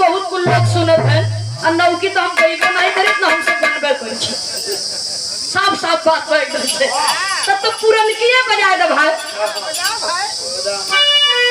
बहुत कुछ लोग सुनत है अन्नौ की तो हम कहिबो नहीं करित ना हमसे बनबे कर छी साफ साफ बात है एकदम से तब तो पूरन किए बजाए दे भाई बजा भाई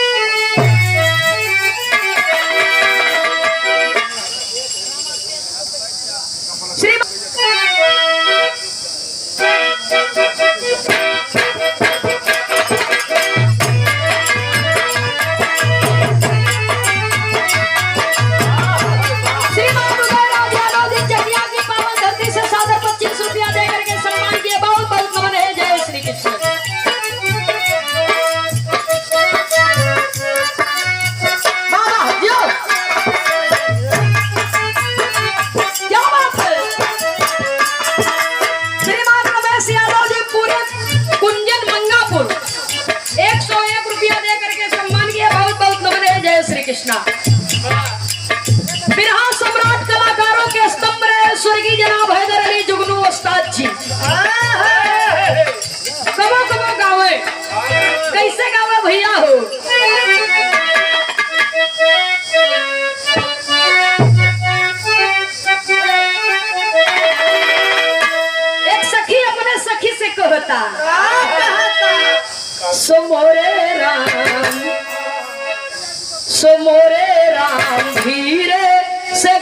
श्री कृष्णा बिरहा सम्राट कलाकारों के स्तंभ रहे स्वर्गीय जनाब हैदर अली जुगनू उस्ताद जी कबो कबो गावे कैसे गावे भैया हो एक सखी अपने सखी से कहता सो मोरे राम धीरे से